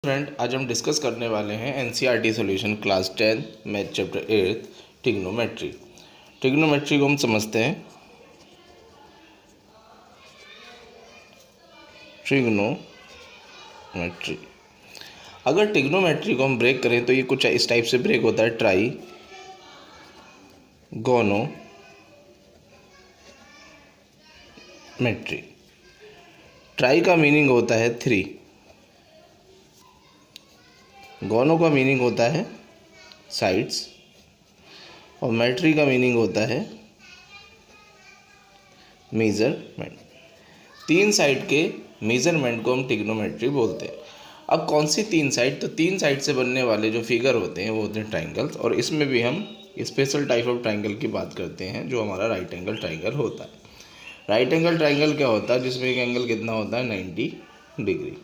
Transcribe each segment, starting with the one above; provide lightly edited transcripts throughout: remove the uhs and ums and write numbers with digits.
Friend, आज हम discuss करने वाले हैं NCERT solution class 10 math chapter 8 trigonometry. Trigonometry को हम समझते हैं। ट्रिग्नोमेट्री, अगर ट्रिग्नोमेट्री को हम ब्रेक करें तो ये कुछ इस टाइप से ब्रेक होता है। ट्राइगोनोमेट्री। ट्राई का मीनिंग होता है 3, गोनो का मीनिंग होता है साइड्स, और मेट्री का मीनिंग होता है मेजरमेंट। 3 साइड के मेजरमेंट को हम ट्रिग्नोमेट्री बोलते हैं। अब कौन सी 3 साइड? तो 3 साइड से बनने वाले जो फिगर होते हैं वो होते हैं ट्राइंगल्स, और इसमें भी हम स्पेशल टाइप ऑफ ट्राइंगल की बात करते हैं जो हमारा राइट एंगल ट्राइंगल होता है। राइट एंगल ट्राइंगल क्या होता है? जिसमें एक एंगल कितना होता है? 90 डिग्री।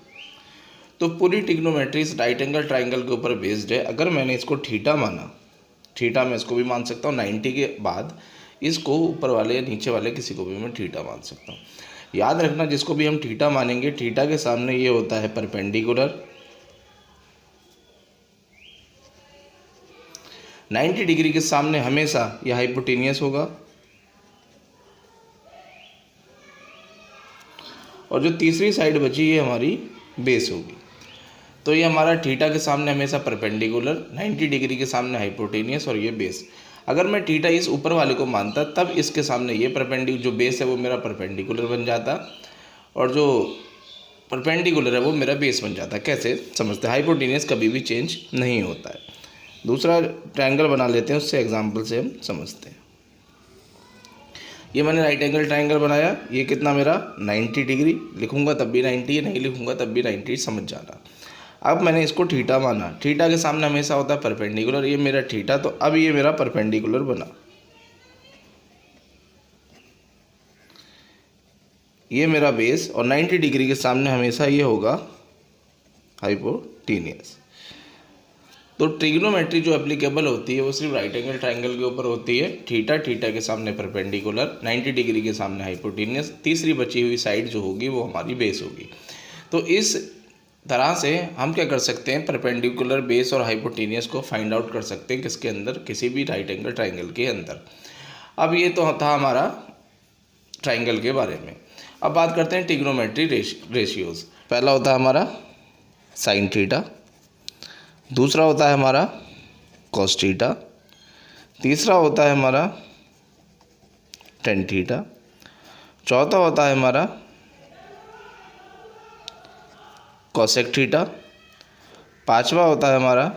तो पूरी ट्रिग्नोमेट्री इस राइट एंगल ट्राइंगल के ऊपर बेस्ड है। अगर मैंने इसको थीटा माना, थीटा मैं इसको भी मान सकता हूँ, 90 के बाद इसको ऊपर वाले या नीचे वाले किसी को भी मैं थीटा मान सकता हूँ। याद रखना, जिसको भी हम थीटा मानेंगे, थीटा के सामने ये होता है परपेंडिकुलर। 90 डिग्री के सामने हमेशा यह हाइपोटेनियस होगा, और जो तीसरी साइड बची ये हमारी बेस होगी। तो ये हमारा थीटा के सामने हमेशा परपेंडिकुलर, 90 डिग्री के सामने हाइपोटेनियस, और ये बेस। अगर मैं थीटा इस ऊपर वाले को मानता तब इसके सामने ये परपेंडिकुलर, जो बेस है वो मेरा परपेंडिकुलर बन जाता, और जो परपेंडिकुलर है वो मेरा बेस बन जाता। कैसे समझते हैं? हाइपोटेनियस कभी भी चेंज नहीं होता है। दूसरा ट्रायंगल बना लेते हैं, उससे एग्जाम्पल से हम समझते हैं। ये मैंने राइट एंगल ट्रायंगल बनाया, ये कितना मेरा 90 डिग्री, लिखूंगा तब भी 90, नहीं लिखूंगा तब भी 90, समझ जाना। अब मैंने इसको थीटा माना, थीटा के सामने हमेशा होता है परपेंडिकुलर, ये मेरा थीटा, तो अब ये मेरा परपेंडिकुलर बना, ये मेरा बेस, और 90 डिग्री के सामने हमेशा ये होगा हाइपोटेनियस। तो ट्रिग्नोमेट्री जो एप्लीकेबल होती है वो सिर्फ राइट एंगल ट्राइंगल के ऊपर होती है। थीटा, थीटा के सामने परपेंडिकुलर, 90 डिग्री के सामने हाइपोटेनियस, तीसरी बची हुई साइड जो होगी वो हमारी बेस होगी। तो इस तरह से हम क्या कर सकते हैं? परपेंडिकुलर, बेस और हाइपोटेनियस को फाइंड आउट कर सकते हैं किसके अंदर? किसी भी राइट एंगल ट्राइंगल के अंदर। अब ये तो था हमारा ट्राइंगल के बारे में। अब बात करते हैं ट्रिग्नोमेट्री रेशियोज। पहला होता है हमारा साइन थीटा, दूसरा होता है हमारा कॉस थीटा, तीसरा होता है हमारा टेन थीटा, चौथा होता है हमारा कॉसेक थीटा, पांचवा होता है हमारा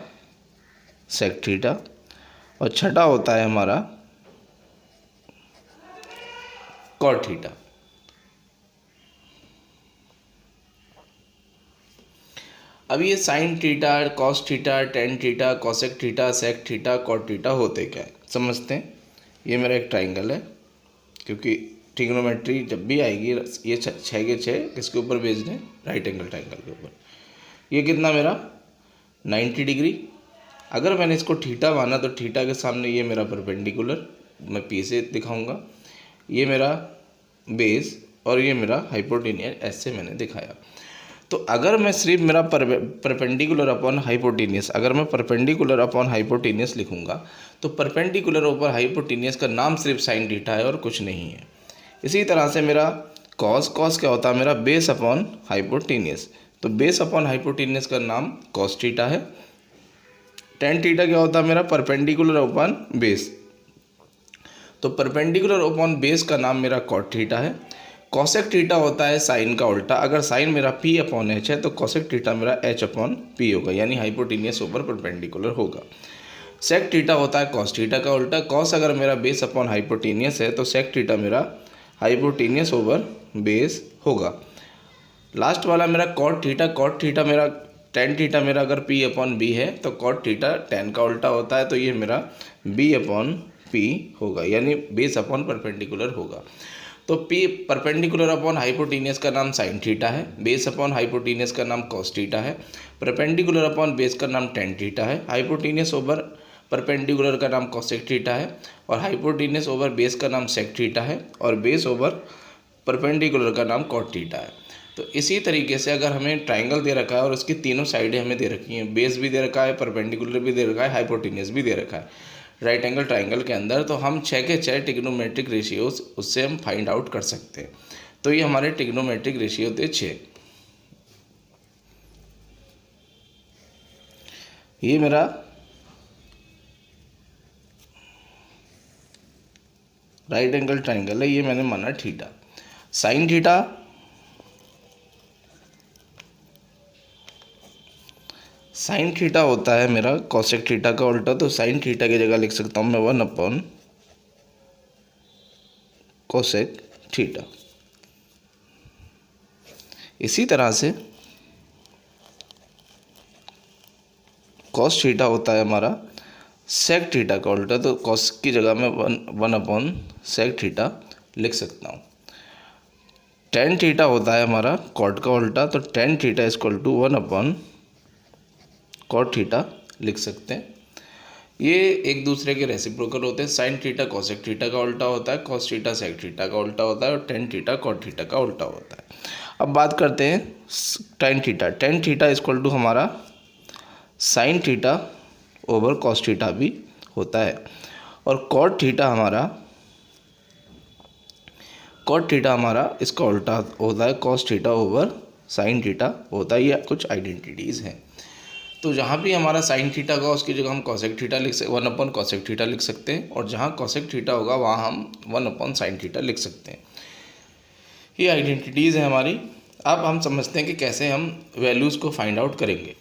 सेक थीटा, और छठा होता है हमारा कॉट थीटा। अब ये sine theta, cos theta, tan theta, cosec theta, sec theta, cot theta होते क्या है समझते हैं। ये मेरा एक ट्राइंगल है, क्योंकि ट्रिग्नोमेट्री जब भी आएगी ये 6 के 6 किसके ऊपर बेस्ड है? राइट एंगल ट्राइंगल के ऊपर। ये कितना मेरा 90 डिग्री। अगर मैंने इसको थीटा माना तो थीटा के सामने ये मेरा परपेंडिकुलर, मैं पी से दिखाऊंगा, ये मेरा बेस, और ये मेरा हाइपोटेनियस, ऐसे मैंने दिखाया। तो अगर मैं सिर्फ मेरा परपेंडिकुलर अपॉन हाइपोटेनियस, अगर मैं परपेंडिकुलर अपॉन हाइपोटेनियस लिखूंगा तो परपेंडिकुलर ऊपर हाइपोटेनियस का नाम सिर्फ साइन थीटा है और कुछ नहीं है। इसी तरह से मेरा कॉस क्या होता है? मेरा बेस अपॉन हाइपोटेनियस, तो बेस अपॉन हाइपोटेनियस का नाम कॉस थीटा है। टेन थीटा क्या होता है? मेरा परपेंडिकुलर अपॉन बेस, तो परपेंडिकुलर अपॉन बेस का नाम मेरा कॉट थीटा है। कॉसेक थीटा होता है साइन का उल्टा। अगर साइन मेरा पी अपॉन एच है तो कॉसेक थीटा मेरा एच अपॉन पी होगा, यानी हाइपोटेनियस ऊपर परपेंडिकुलर होगा। सेक थीटा होता है कॉस थीटा का उल्टा। कॉस अगर मेरा बेस अपॉन हाइपोटेनियस है तो सेक थीटा मेरा हाइपोटेनियस ओवर बेस होगा। लास्ट वाला मेरा कॉट थीटा मेरा टेन थीटा मेरा अगर पी अपॉन बी है तो कॉट थीटा टेन का उल्टा होता है, तो ये मेरा बी अपॉन पी होगा, यानी बेस अपॉन परपेंडिकुलर होगा। तो पी परपेंडिकुलर अपॉन हाइपोटेनियस का नाम साइन थीटा है, बेस अपॉन हाइपोटेनियस का नाम कॉस थीटा है, परपेंडिकुलर अपॉन बेस का नाम टेन थीटा है, हाइपोटेनियस ओवर परपेंडिकुलर का नाम कॉसेक थीटा है, और हाइपोटेनियस ओवर बेस का नाम सेक थीटा है, और बेस ओवर परपेंडिकुलर का नाम कॉट थीटा है। तो इसी तरीके से अगर हमें ट्राइंगल दे रखा है और उसकी तीनों साइडें हमें दे रखी हैं, बेस भी दे रखा है, परपेंडिकुलर भी दे रखा है, हाइपोटेन्यूस भी दे रखा है राइट एंगल ट्राइंगल के अंदर, तो हम 6 के 6 ट्रिग्नोमेट्रिक रेशियोज उससे हम फाइंड आउट कर सकते हैं। तो ये हमारे ट्रिग्नोमेट्रिक रेशियो थे 6। ये मेरा राइट एंगल ट्राइंगल है, ये मैंने माना theta. Sine theta, sine theta होता है मेरा कॉसेक थीटा का उल्टा, तो साइन थीटा की जगह लिख सकता हूँ मैं 1 कोसेक थीटा। इसी तरह से कॉस थीटा होता है हमारा सेक थीटा का उल्टा, तो कॉस की जगह मैं 1 सेक थीटा लिख सकता हूँ। टेन थीटा होता है हमारा कॉट का उल्टा, तो tan theta equal to 1 cot theta लिख सकते हैं। ये एक दूसरे के रेसिप्रोकल होते हैं। साइन थीटा कॉसेक थीटा का उल्टा होता है, कॉस थीटा सेक थीटा का उल्टा होता है, और टेन थीटा कॉट थीटा का उल्टा होता है। अब बात करते हैं tan theta. Tan theta equal to हमारा sine theta over cos theta भी होता है, और कॉट थीटा हमारा इसका उल्टा होता है, cos theta over sine theta होता है। ये कुछ आइडेंटिटीज़ हैं। तो जहाँ भी हमारा साइन थीटा होगा उसकी जगह हम कॉसेक थीटा लिख सकते 1 कॉसेक थीटा लिख सकते हैं, और जहाँ कॉसेक थीटा होगा वहाँ हम 1 साइन थीटा लिख सकते हैं। ये आइडेंटिटीज़ है हमारी। अब हम समझते हैं कि कैसे हम वैल्यूज़ को फाइंड आउट करेंगे।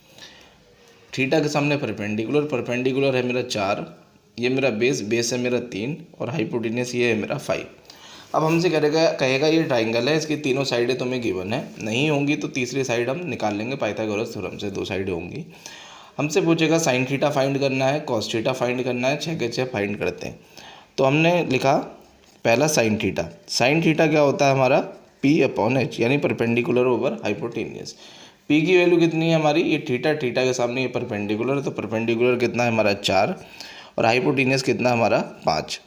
थीटा के सामने परपेंडिकुलर है मेरा 4, ये मेरा बेस है मेरा 3, और हाइपोटेन्यूस ये है मेरा 5। अब हमसे कहेगा ये ट्राइंगल है, इसकी तीनों साइडें तुम्हें गिवन है, नहीं होंगी तो तीसरी साइड हम निकाल लेंगे पाइथागोरस थ्योरम से, 2 साइडें होंगी। हमसे पूछेगा साइन थीटा फाइंड करना है, कॉस थीटा फाइंड करना है, 6 के 6 फाइंड करते हैं। तो हमने लिखा पहला साइन थीटा। साइन थीटा क्या होता है हमारा P/H, यानी परपेंडिकुलर ओवर हाइपोटेन्यूस। P की वैल्यू कितनी है हमारी, ये थीटा के सामने ये परपेंडिकुलर है, तो परपेंडिकुलर कितना है हमारा 4, और हाइपोटेन्यूस कितना हमारा 5।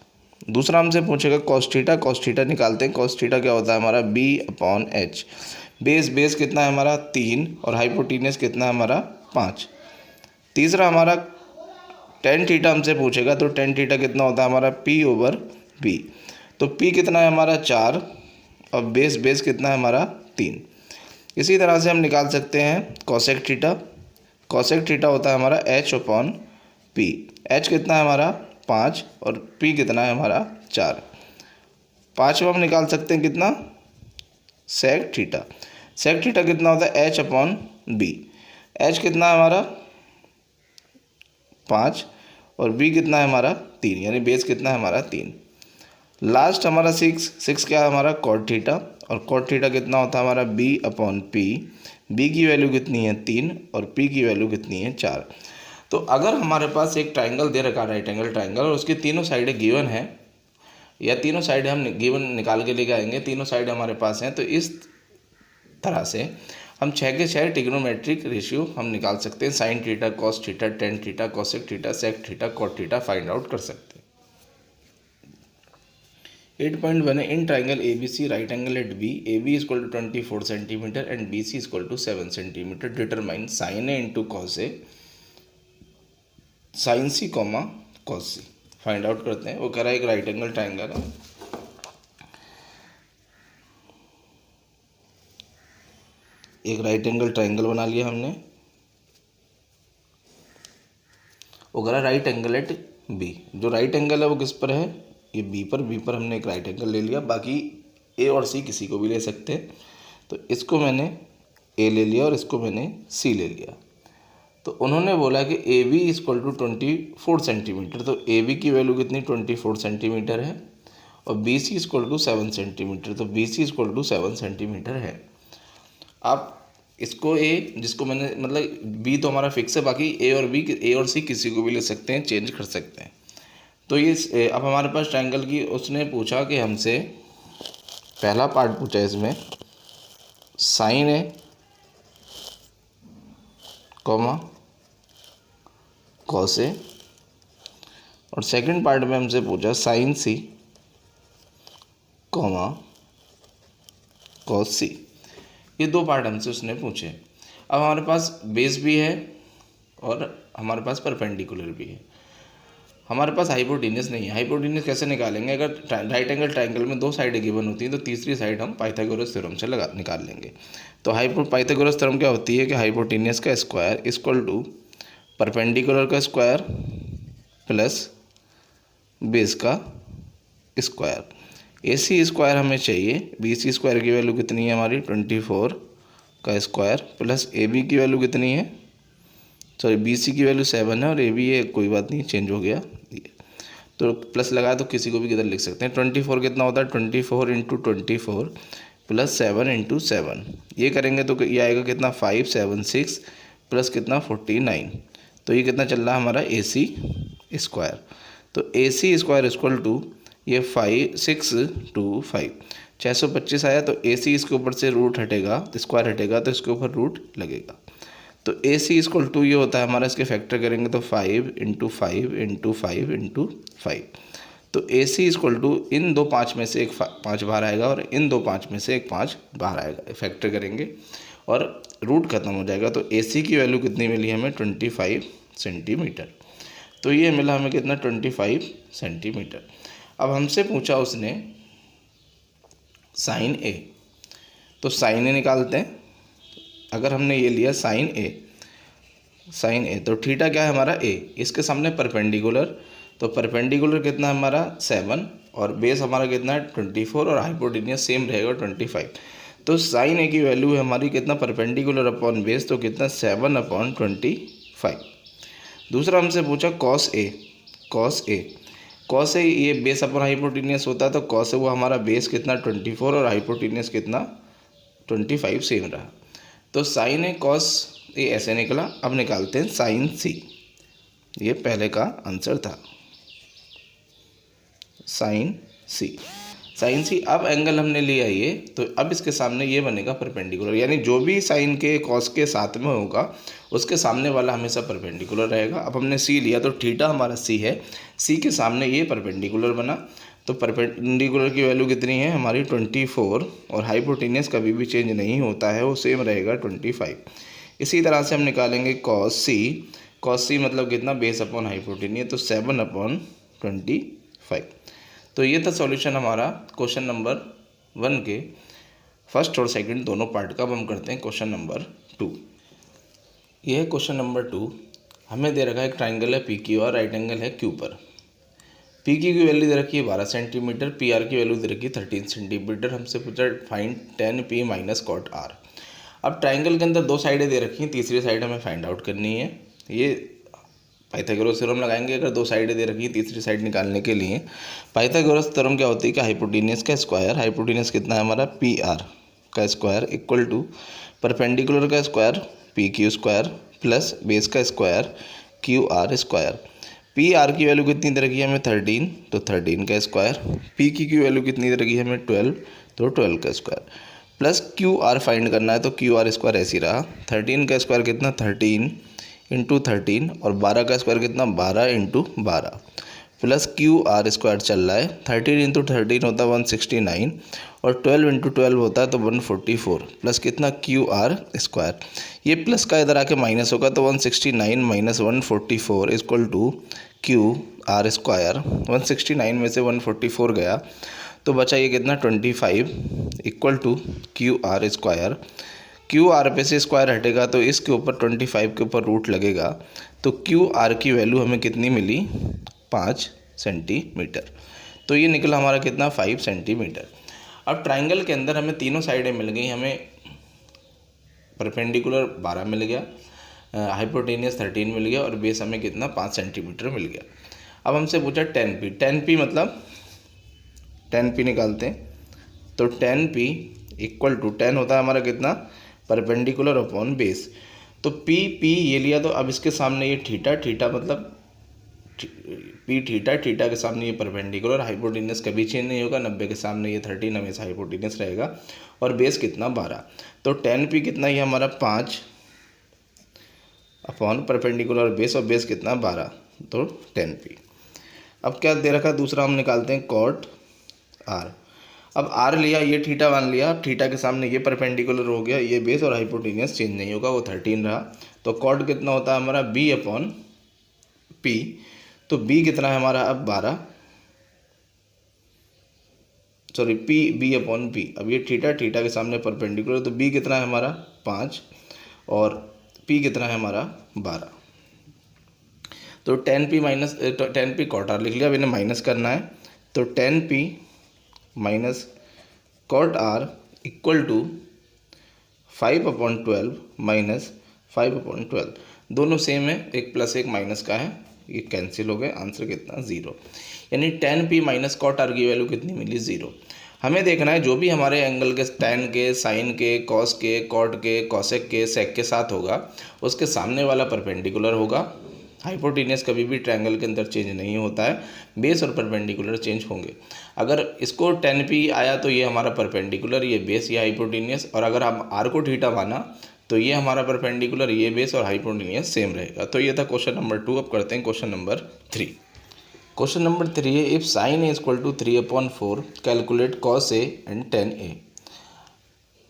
दूसरा हमसे पूछेगा कॉस थीटा निकालते हैं। कॉस थीटा क्या होता है हमारा B/H। बेस कितना है हमारा 3, और हाइपोटेन्यूस कितना है हमारा 5। तीसरा हमारा टेन थीटा हमसे पूछेगा, तो टेन थीटा कितना होता है हमारा P/B। तो P कितना है हमारा 4, और बेस कितना है हमारा 3। इसी तरह से हम निकाल सकते हैं कॉसेक थीटा होता है हमारा H/P। H कितना है हमारा 5, और P कितना है हमारा 4। पाँचवा हम निकाल सकते हैं कितना, सेक थीटा कितना होता है H/B। H कितना है हमारा 5, और B कितना है हमारा 3, यानी बेस कितना है हमारा 3। लास्ट हमारा 6 क्या है हमारा कॉट थीटा, और कॉट थीटा कितना होता है हमारा B/P। B की वैल्यू कितनी है 3, और P की वैल्यू कितनी है 4। तो अगर हमारे पास एक ट्राइंगल दे रखा है राइट एंगल ट्राइंगल, और उसकी तीनों साइडें गिवन है, या तीनों साइडें हम गिवन निकाल के लेके आएंगे, तीनों साइडें हमारे पास हैं, तो इस तरह से हम 6 के 6 ट्रिग्नोमेट्रिक रेशियो हम निकाल सकते हैं। Sine theta, cos theta, tan theta, cosec theta, sec theta, cot theta find out कर सकते हैं। 8.1 है, in triangle ABC right angle at B, AB is equal to 24 centimetre and BC is equal to 7 centimetre, determine sine A into cos A, sine C comma cos C। Find out करते हैं। वो कह रहा है एक right angle triangle है, एक right angle triangle बना लिया हमने। वो कह रहा है राइट एंगल एट B। जो राइट एंगल है वो किस पर है, ये B पर हमने एक राइट एंगल ले लिया। बाकी A और C किसी को भी ले सकते हैं, तो इसको मैंने A ले लिया और इसको मैंने C ले लिया। तो उन्होंने बोला कि AB is equal to 24 centimetre, तो AB की वैल्यू कितनी 24 सेंटीमीटर है, और BC is equal to 7 centimetre, तो BC is equal to 7 centimetre है। आप इसको A, जिसको मैंने मतलब B तो हमारा फिक्स है, बाकी A और C किसी को भी ले सकते हैं, चेंज कर सकते हैं। तो ये अब हमारे पास ट्रायंगल की उसने पूछा कि हमसे पहला पार्ट पूछा इसमें sine A comma cos A, और सेकंड पार्ट में हमसे पूछा sine C comma cos C। ये दो पार्ट हमसे उसने पूछे। अब हमारे पास बेस भी है और हमारे पास परपेंडिकुलर भी है। हमारे पास हाइपोटेन्यूस नहीं है। हाइपोटेन्यूस कैसे निकालेंगे? अगर राइट एंगल ट्राइंगल में दो साइड गिवन होती हैं तो तीसरी साइड हम पाइथागोरस थ्योरम से निकाल लेंगे। तो पाइथागोरस थ्योरम क्या होती है कि हाइपोटेन्यूस का स्क्वायर इक्वल टू परपेंडिकुलर का स्क्वायर प्लस बेस का स्क्वायर। AC स्क्वायर हमें चाहिए, BC स्क्वायर की वैल्यू कितनी है हमारी 24 का स्क्वायर प्लस AB की वैल्यू कितनी है, सॉरी BC की वैल्यू 7 है और AB ये कोई बात नहीं चेंज हो गया, तो प्लस लगाया तो किसी को भी किधर लिख सकते हैं। 24 कितना होता है 24 इंटू 24 प्लस 7 इंटू 7, ये करेंगे तो ये आएगा कितना 576 प्लस कितना 49, तो ये कितना चल रहा है हमारा AC स्क्वायर। तो AC स्क्वायर इक्वल टू ये 5625 625 आया, तो AC इसके ऊपर से रूट हटेगा, स्क्वायर हटेगा तो इसके ऊपर रूट लगेगा। तो AC इक्वल टू ये होता है हमारा, इसके फैक्टर करेंगे तो 5 इंटू 5 इंटू 5 इंटू 5, तो AC इक्वल टू इन दो 5 में से एक 5 बाहर आएगा और इन दो 5 में से एक 5 बाहर आएगा, फैक्टर करेंगे और रूट खत्म हो जाएगा। तो AC की वैल्यू कितनी मिली हमें 25 सेंटीमीटर। तो ये मिला हमें कितना 25 सेंटीमीटर। अब हमसे पूछा उसने साइन A, तो साइन A निकालते हैं। अगर हमने ये लिया साइन A तो थीटा क्या है हमारा A, इसके सामने परपेंडिकुलर, तो परपेंडिकुलर कितना है हमारा 7 और बेस हमारा कितना है 24 और हाइपोटेन्यूस सेम रहेगा 25। तो साइन A की वैल्यू है हमारी कितना परपेंडिकुलर अपॉन बेस, तो कितना 7/25। दूसरा हमसे पूछा कॉस ए ये बेस अपॉन हाइपोटेन्यूस होता है, तो कॉस ए वो हमारा बेस कितना 24 और हाइपोटेन्यूस कितना 25 सेम रहा। तो साइन ए कॉस ए ऐसे निकला। अब निकालते हैं साइन C, ये पहले का आंसर था साइन C। अब एंगल हमने लिया ये, तो अब इसके सामने ये बनेगा परपेंडिकुलर, यानी जो भी साइन के कॉस के साथ में होगा उसके सामने वाला हमेशा परपेंडिकुलर रहेगा। अब हमने C लिया तो थीटा हमारा C है, C के सामने ये परपेंडिकुलर बना, तो परपेंडिकुलर की वैल्यू कितनी है हमारी 24 और हाइपोटेन्यूस कभी भी चेंज नहीं होता है, वो सेम रहेगा 25। इसी तरह से हम निकालेंगे कॉस C मतलब कितना बेस अपॉन हाइपोटेन्यूस, तो 7/25। तो ये था सॉल्यूशन हमारा क्वेश्चन नंबर 1 के फर्स्ट और सेकंड दोनों पार्ट का। अब हम करते हैं क्वेश्चन नंबर 2। ये है क्वेश्चन नंबर 2। हमें दे रखा है एक ट्राइंगल है PQ और राइट एंगल है Q पर। PQ की वैल्यू दे रखी है 12 सेंटीमीटर, PR की वैल्यू दे रखी है 13 सेंटीमीटर। हमसे पूछा find tan P minus cot R। अब ट्राइंगल के अंदर दो साइडें दे रखी हैं, तीसरी साइड हमें फाइंड आउट करनी है। ये पाइथागोरस थ्योरम लगाएंगे, अगर दो साइडें दे रखी है तीसरी साइड निकालने के लिए। पाइथागोरस थ्योरम क्या होती है कि हाइपोटेन्यूस का स्क्वायर, हाइपोटेन्यूस कितना है हमारा PR का स्क्वायर इक्वल टू परपेंडिकुलर का square PQ square plus base का स्क्वायर QR स्क्वायर। PR की वैल्यू कितनी दे रखी है हमें 13, तो 13 का स्क्वायर। PQ की वैल्यू कितनी दे रखी है हमें 12, तो 12 का स्क्वायर प्लस QR फाइंड करना है, तो QR स्क्वायर ऐसी रहा। 13 का स्क्वायर कितना 13 इंटू 13 और 12 का स्क्वायर कितना 12 इंटू 12 प्लस QR स्क्वायर चल रहा है। 13 इंटू 13 होता है 169 और 12 इंटू 12 होता है तो 144 प्लस कितना QR स्क्वायर। ये प्लस का इधर आके माइनस होगा, तो 169 minus 144 equal to QR square. 169 में से 144 गया तो बचा ये कितना 25 equal to QR square. QR पे से स्क्वायर हटेगा तो इसके ऊपर 25 के ऊपर रूट लगेगा, तो QR की वैल्यू हमें कितनी मिली 5 सेंटीमीटर। तो ये निकला हमारा कितना 5 सेंटीमीटर। अब ट्राइंगल के अंदर हमें तीनों साइडें मिल गई, हमें परपेंडिकुलर 12 मिल गया, हाइपोटेन्यूस 13 मिल गया और बेस हमें कितना 5 सेंटीमीटर मिल गया। अब हमसे पूछा tan P मतलब tan P निकालते हैं, तो tan P equal to tan होता है हमारा कितना परपेंडिकुलर अपॉन बेस, तो P ये लिया, तो अब इसके सामने ये थीटा मतलब P थीटा के सामने ये परपेंडिकुलर, हाइपोटेन्यूस कभी चेंज नहीं होगा, 90 के सामने ये 13 हमेशा हाइपोटेन्यूस रहेगा और बेस कितना 12, तो tan P कितना ये हमारा 5 अपॉन परपेंडिकुलर बेस और बेस कितना 12, तो tan P। अब क्या दे रखा है दूसरा, हम निकालते हैं cot R। अब आर लिया, ये थीटा मान लिया, थीटा के सामने ये परपेंडिकुलर हो गया, ये बेस और हाइपोटेनियस चेंज नहीं होगा, वो 13 रहा। तो कॉट कितना होता है हमारा बी अपॉन पी, तो बी कितना है हमारा अब 12, sorry P B upon P. अब ये थीटा के सामने परपेंडिकुलर, तो बी कितना है हमारा 5 और पी कितना है हमारा 12। तो 10p minus 10p cot R लिख लिया, अब इन्हें माइनस करना है। तो 10p minus cot R equal to 5/12 minus 5/12, दोनों सेम है, एक प्लस एक माइनस का है, ये कैंसिल हो गए, आंसर कितना 0। यानी 10p माइनस कॉट आर की वैल्यू कितनी मिली 0। हमें देखना है जो भी हमारे एंगल के tan के, साइन के, कॉस के, कॉट के, कॉसेक के, सेक के साथ होगा, उसके सामने वाला परपेंडिकुलर होगा। हाइपोटेनियस कभी भी ट्रायंगल के अंदर चेंज नहीं होता है, बेस और परपेंडिकुलर चेंज होंगे। अगर इसको 10p आया तो ये हमारा परपेंडिकुलर, ये बेस, ये हाइपोटेनियस, और अगर हम आर को थीटा माना तो ये हमारा परपेंडिकुलर, ये बेस और हाइपोटेनियस सेम रहेगा। तो ये था क्वेश्चन नंबर 2। अब करते हैं क्वेश्चन नंबर 3। क्वेश्चन नंबर 3 है, if sine a equal to 3/4 calculate cos a and tan a.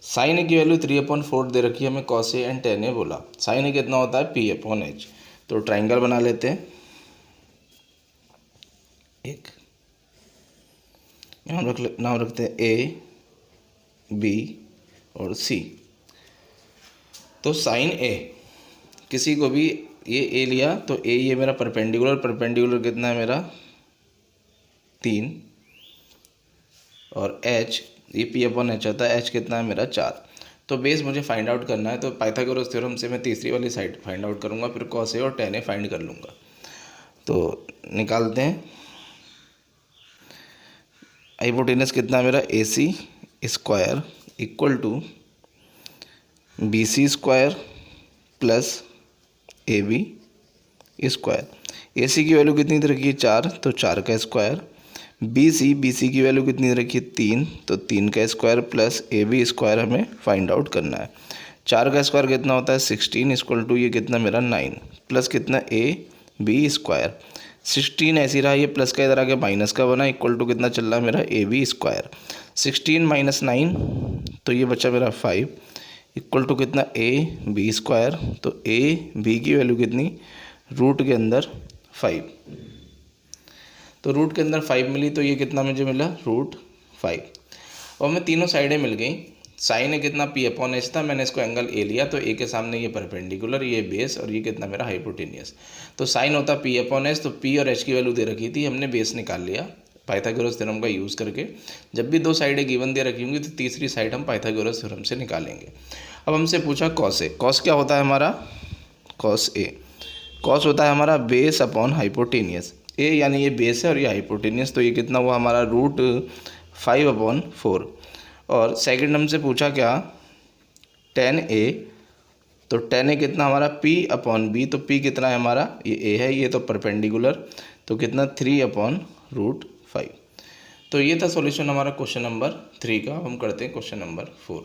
Sine a की वैल्यू 3/4 दे रखी है हमें, cos a and tan a बोला। साइन ए कितना होता है p/h। तो ट्राइंगल बना लेते हैं एक, यहाँ नाम रखते हैं ए बी और सी। तो साइन ए, किसी को भी ये ए लिया तो ए ये मेरा परपेंडिकुलर कितना है मेरा 3, और एच ये p/h होता है, एच कितना है मेरा 4। तो बेस मुझे फाइंड आउट करना है, तो पाइथागोरस थ्योरम से मैं तीसरी वाली साइड फाइंड आउट करूँगा, फिर कॉस ए और tan ए फाइंड कर लूँगा। तो निकालते हैं, हाइपोटेनस कितना है मेरा AC square equal to BC square plus AB square. AC की वैल्यू कितनी दे रखी है 4, तो 4 का स्क्वायर। BC की वैल्यू कितनी दे रखी है 3, तो 3 का स्क्वायर प्लस AB स्क्वायर हमें फाइंड आउट करना है। 4 का स्क्वायर कितना होता है 16 इक्वल टू ये कितना मेरा 9 प्लस कितना AB स्क्वायर। 16 ऐसी रहा, ये प्लस का इधर आके माइनस का बना, इक्वल टू कितना चल रहा है मेरा AB स्क्वायर। 16 माइनस 9 तो ये बचा मेरा 5 इक्वल टू कितना AB स्क्वायर। तो AB की वैल्यू कितनी, रूट के अंदर 5, तो रूट के अंदर 5 मिली, तो ये कितना मुझे मिला √5। और मैं तीनों साइडें मिल गई। साइन है कितना p/h था, मैंने इसको एंगल ए लिया, तो ए के सामने ये परपेंडिकुलर, ये बेस, और ये कितना मेरा हाइपोटेनियस। तो साइन होता p/h, तो p और h की वैल्यू दे रखी थी, हमने बेस निकाल लिया पाइथागोरस थ्योरम का यूज़ करके। जब भी दो साइडें गिवन दे रखी होंगी तो तीसरी साइड हम पाइथागोरस थ्योरम से निकालेंगे। अब हमसे पूछा कॉस ए। कॉस क्या होता है हमारा, कॉस ए, कॉस होता है हमारा बेस अपॉन हाइपोटेनियस। ए यानी ये बेस है और ये हाइपोटेनियस, तो ये कितना हुआ हमारा √5/4। और सेकंड हमसे पूछा क्या tan ए, तो tan ए कितना हमारा p/b, तो p कितना है हमारा, ये a है, ये तो परपेंडिकुलर, तो कितना 3/√5। तो ये था सॉल्यूशन हमारा क्वेश्चन नंबर 3 का। हम करते हैं क्वेश्चन नंबर 4।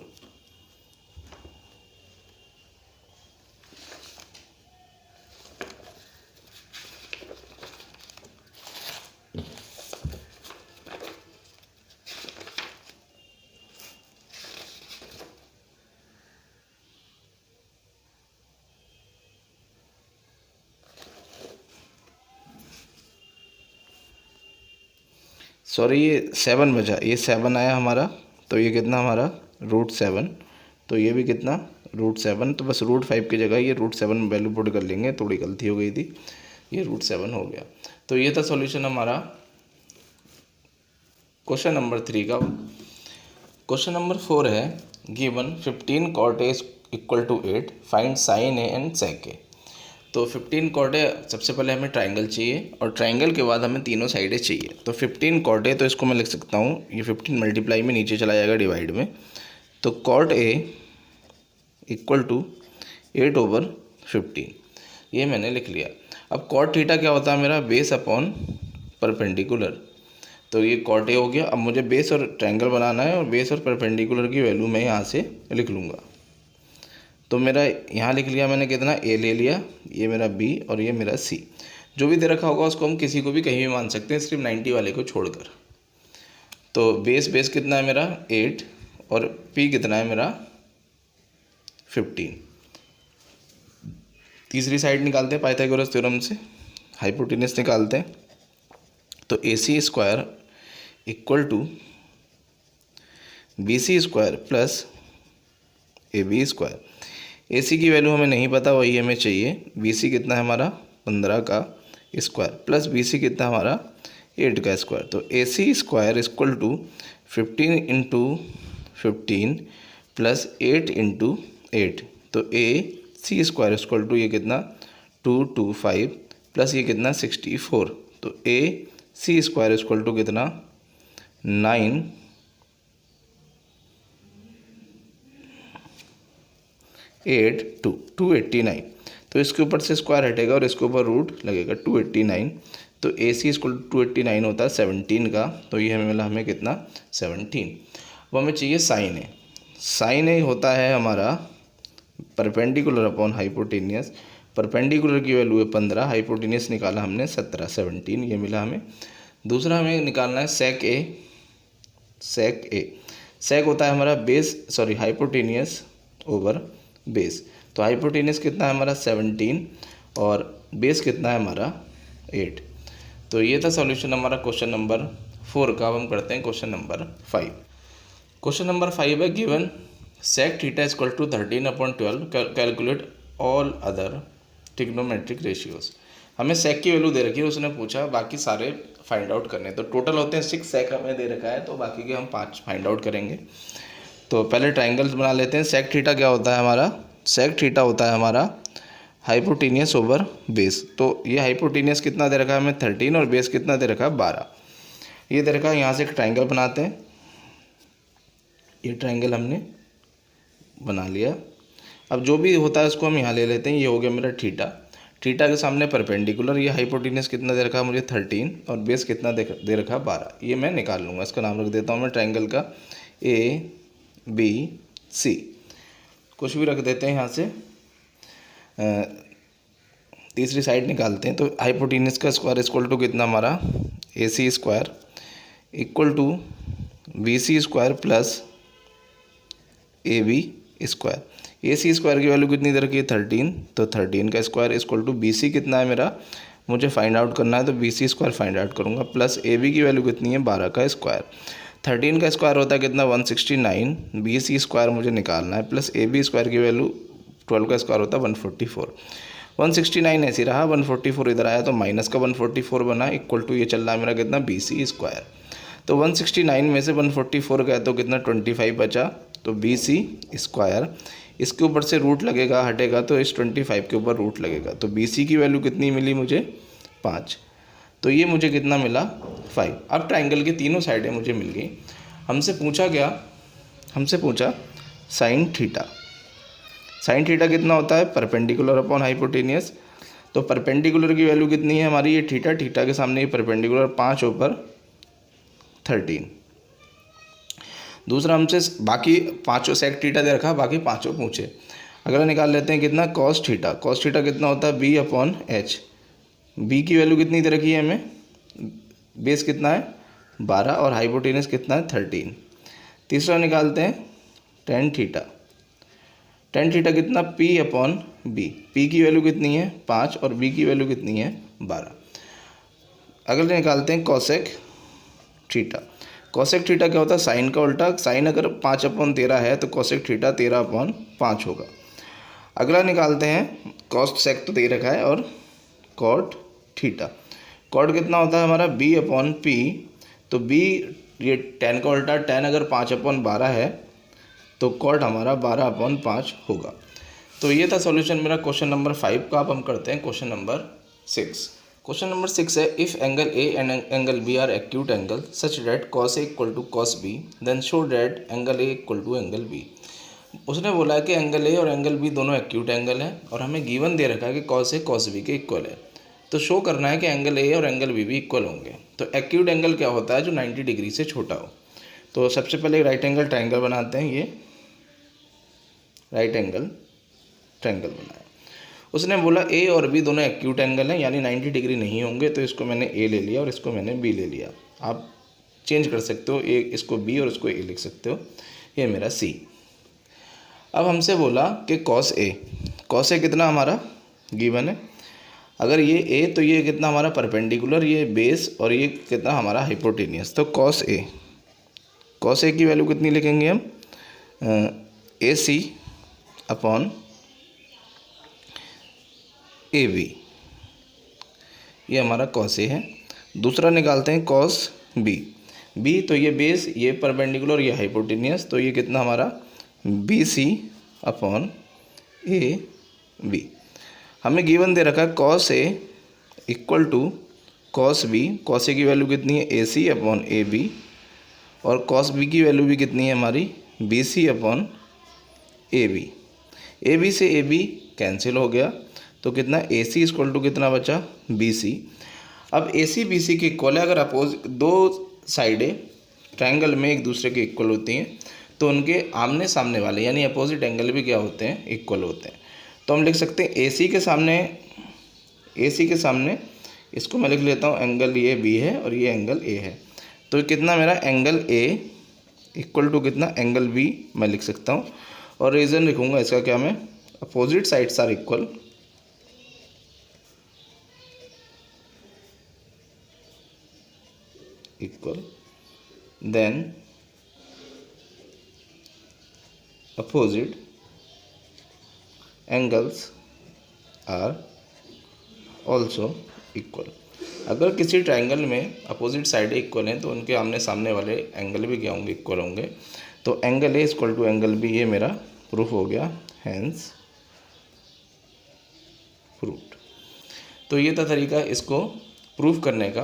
सॉरी ये 7 बचा, ये 7 आया हमारा, तो ये कितना हमारा √7, तो ये भी कितना √7, तो बस √5 की जगह ये √7 वैल्यू पुट कर लेंगे, थोड़ी गलती हो गई थी, ये √7 हो गया। तो ये था सॉल्यूशन हमारा क्वेश्चन नंबर 3 का। क्वेश्चन नंबर 4 है, given 15 cot A equal to 8, find sine a and sec a. तो 15 cot A, सबसे पहले हमें ट्राइंगल चाहिए, और ट्राइंगल के बाद हमें तीनों साइडें चाहिए। तो 15 cot A, तो इसको मैं लिख सकता हूँ, ये 15 मल्टीप्लाई में नीचे चला जाएगा डिवाइड में, तो cot A इक्वल टू 8/15, ये मैंने लिख लिया। अब cot थीटा क्या होता है मेरा, बेस अपॉन परपेंडिकुलर, तो ये cot A हो गया। अब मुझे बेस और ट्राइंगल बनाना है, और बेस और परपेंडिकुलर की वैल्यू मैं यहाँ से लिख लूँगा। तो मेरा यहाँ लिख लिया मैंने कितना, A ले लिया, ये मेरा B और ये मेरा C। जो भी दे रखा होगा उसको हम किसी को भी कहीं भी मान सकते हैं, सिर्फ 90 वाले को छोड़कर। तो बेस कितना है मेरा 8 और p कितना है मेरा 15। तीसरी साइड निकालते हैं पाइथागोरस थ्योरम से, हाइपोटेनस निकालते हैं। तो AC square equal to BC square plus AB square. AC की वैल्यू हमें नहीं पता, वही हमें चाहिए। BC कितना है हमारा 15 का स्क्वायर प्लस BC कितना हमारा 8 का स्क्वायर। तो AC square equal to 15 into 15 plus 8 into 8। तो AC स्क्वायर इक्वल टू ये कितना 225 प्लस ये कितना 64। तो AC स्क्वायर इक्वल टू कितना 289। तो इसके ऊपर से स्क्वायर हटेगा और इसके ऊपर रूट लगेगा 289। तो AC इक्वल टू 289 होता है 17 का। तो ये हमें मिला, हमें कितना 17। वो हमें चाहिए साइन ए। साइन ए होता है हमारा परपेंडिकुलर अपॉन हाइपोटेनियस। परपेंडिकुलर की वैल्यू है 15, हाइपोटेनियस निकाला हमने 17 ये मिला हमें। दूसरा हमें निकालना है सेक ए। सेक होता है हमारा हाइपोटेनियस ओवर बेस। तो हाइपोटेनस कितना है हमारा 17 और बेस कितना है हमारा 8। तो ये था सॉल्यूशन हमारा क्वेश्चन नंबर 4 का। अब हम करते हैं क्वेश्चन नंबर 5। क्वेश्चन नंबर 5 है given sec theta equal to 13/12 calculate all other trigonometric ratios. हमें सेक की वैल्यू दे रखी है, उसने पूछा बाकी सारे फाइंड आउट करने। तो टोटल होते हैं 6 सेक हमें दे रखा है, तो बाकी के हम 5 फाइंड आउट करेंगे। तो पहले ट्राइंगल्स बना लेते हैं। सेक थीटा क्या होता है हमारा? सेक थीटा होता है हमारा हाइपोटेनियस ओवर बेस। तो ये हाइपोटेनियस कितना दे रखा है हमें 13 और बेस कितना दे रखा है 12। ये दे रखा है। यहाँ से एक ट्राइंगल बनाते हैं। ये ट्राइंगल हमने बना लिया। अब जो भी होता है उसको हम यहाँ ले लेते हैं। ये हो गया मेरा थीटा। थीटा के सामने परपेंडिकुलर। ये हाइपोटेनियस कितना दे रखा है मुझे 13 और बेस कितना दे रखा है 12। ये मैं निकाल लूँगा। इसका नाम रख देता हूँ मैं ट्राइंगल का ABC। कुछ भी रख देते हैं यहाँ से। तीसरी साइड निकालते हैं। तो हाइपोटेनियस का स्क्वायर इक्वल टू कितना हमारा AC square equal to BC square plus AB square. AC square की वैल्यू कितनी दे रखी है 13। तो 13 का स्क्वायर इक्वल टू BC कितना है मेरा, मुझे फाइंड आउट करना है। तो BC स्क्वायर फाइंड आउट करूँगा प्लस AB की वैल्यू कितनी है 12 का स्क्वायर। 13 का स्क्वायर होता है कितना 169। BC स्क्वायर मुझे निकालना है प्लस AB स्क्वायर की वैल्यू 12 का स्क्वायर होता है 144। 169 ऐसे रहा, 144 इधर आया तो माइनस का 144 बना इक्वल टू ये चल रहा है मेरा कितना BC स्क्वायर। तो 169 में से 144 गया तो कितना 25 बचा। तो BC स्क्वायर इसके ऊपर से रूट लगेगा, हटेगा तो इस 25 के ऊपर रूट लगेगा। तो BC की वैल्यू कितनी मिली मुझे 5। तो ये मुझे कितना मिला 5। अब ट्राइंगल की तीनों साइडें मुझे मिल गई। हमसे पूछा क्या, हमसे पूछा साइन थीटा। साइन थीटा कितना होता है परपेंडिकुलर अपॉन हाइपोटेनियस। तो परपेंडिकुलर की वैल्यू कितनी है हमारी ये थीटा। थीटा के सामने ये परपेंडिकुलर 5 ऊपर 13। दूसरा हमसे बाकी पाँचों सेक थीटा दे रखा, बाकी पाँचों पूछे। अगला निकाल लेते हैं कितना कॉस थीटा। कॉस थीटा कितना होता है B/H। B की वैल्यू कितनी दे रखी है हमें, बेस कितना है 12 और हाइपोटेनस कितना है 13। तीसरा निकालते हैं टेन थीटा। टेन थीटा कितना P/B। P की वैल्यू कितनी है 5 और B की वैल्यू कितनी है 12। अगले निकालते हैं कॉसेक थीटा। कॉसेक थीटा क्या होता है साइन का उल्टा। साइन अगर 5/13 है तो कॉसेक थीटा 13/5 होगा। अगला निकालते हैं कॉस सेक तो दे रखा है और कॉट थीटा। कॉट कितना होता है हमारा B/P। तो B ये tan का उल्टा, tan अगर 5/12 है तो कॉट हमारा 12/5 होगा। तो ये था सॉल्यूशन मेरा क्वेश्चन नंबर 5 का। अब हम करते हैं क्वेश्चन नंबर 6। क्वेश्चन नंबर 6 है if angle A and angle B are acute angle such that cos A equal to cos B then show that angle A equal to angle B। उसने बोला है कि एंगल A और angle B दोनों acute angle हैं और हमें given दे रखा है कि cos A cos B के इक्वल है। तो शो करना है कि एंगल A और एंगल B भी इक्वल होंगे। तो एक्यूट एंगल क्या होता है जो 90 डिग्री से छोटा हो। तो सबसे पहले राइट एंगल ट्राइंगल बनाते हैं। ये राइट एंगल ट्राइंगल बनाया। उसने बोला A और B दोनों एक्यूट एंगल हैं यानी 90 डिग्री नहीं होंगे। तो इसको मैंने A ले लिया और इसको मैंने B ले लिया। आप चेंज कर सकते हो, ए इसको बी और इसको ए लिख सकते हो। ये मेरा सी। अब हमसे बोला कि कॉस ए कितना हमारा गिवन है। अगर ये ए तो ये कितना हमारा परपेंडिकुलर, ये बेस, और ये कितना हमारा हाइपोटेनियस। तो कॉस ए की वैल्यू कितनी लिखेंगे हम, ए सी अपॉन ए बी, ये हमारा कॉस ए है। दूसरा निकालते हैं कॉस बी तो ये बेस, ये परपेंडिकुलर, ये हाइपोटेनियस, तो ये कितना हमारा b c upon a b. हमें गिवन दे रखा है cos A equal to cos b. Cos a की वैल्यू कितनी है, a c upon a b, और कॉस बी की वैल्यू भी कितनी है हमारी, b c upon a b. A B से ए बी कैंसिल हो गया, तो कितना ए सी इक्वल टू कितना बचा, बी सी। अब ए सी बी सी के इक्वल है। अगर दो साइडें ट्रायंगल में एक दूसरे के इक्वल होती हैं तो उनके आमने सामने वाले यानी अपोजिट एंगल भी क्या होते हैं, इक्वल होते हैं। तो हम लिख सकते हैं ए सी के सामने इसको मैं लिख लेता हूँ, एंगल ये बी है और ये एंगल ए है। तो कितना मेरा एंगल ए इक्वल टू कितना एंगल बी मैं लिख सकता हूँ। और रीज़न लिखूँगा इसका क्या, मैं opposite sides are equal then opposite angles are also equal। अगर किसी ट्रायंगल में अपोजिट साइड इक्वल हैं तो उनके आमने सामने वाले एंगल भी क्या होंगे, इक्वल होंगे। तो angle A equal to angle B, ये मेरा प्रूफ हो गया, हैंस प्रूफ्ड। तो ये था तरीका इसको प्रूफ करने का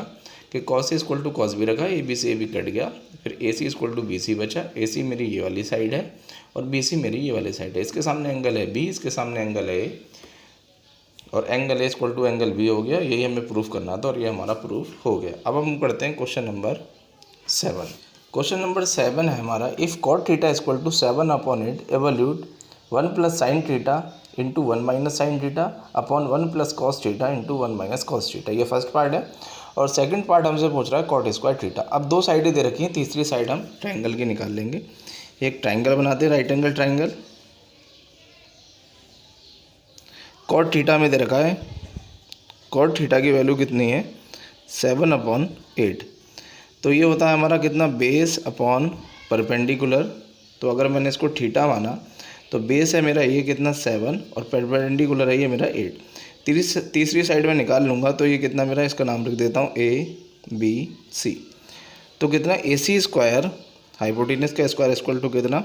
कि cos A equal to cos B रखा, ए बी से ए बी कट गया, फिर A C equal to B C बचा। ए सी मेरी ये वाली साइड है और बी सी मेरी ये वाली साइड है। इसके सामने एंगल है बी, इसके सामने एंगल है ए, और angle A equal to angle B हो गया। यही हमें प्रूफ करना था और ये हमारा प्रूफ हो गया। अब हम पढ़ते हैं क्वेश्चन नंबर 7। क्वेश्चन नंबर 7 है हमारा, if cot theta equal to 7 upon 8 evaluate 1 plus sine theta into 1 minus sine theta upon 1 plus cos theta into 1 minus cos theta. ये फर्स्ट पार्ट है। और सेकंड पार्ट हमसे पूछ रहा है कॉट स्क्वायर थीटा। अब दो साइडें दे रखी हैं, तीसरी साइड हम ट्रायंगल की निकाल लेंगे। एक ट्रायंगल बनाते हैं, right angle triangle. Cot theta में दे रखा है, कॉट थीटा की वैल्यू कितनी है, 7 अपॉन 8। तो ये होता है हमारा कितना, बेस अपॉन परपेंडिकुलर। तो अगर मैंने इसको थीटा माना तो बेस है मेरा ये कितना 7 और परपेंडिकुलर है ये मेरा 8। तीसरी साइड में निकाल लूँगा तो ये कितना मेरा, इसका नाम रख देता हूँ ए बी सी। तो कितना ए सी स्क्वायर, हाइपोटेनियस का स्क्वायर इक्वल टू कितना,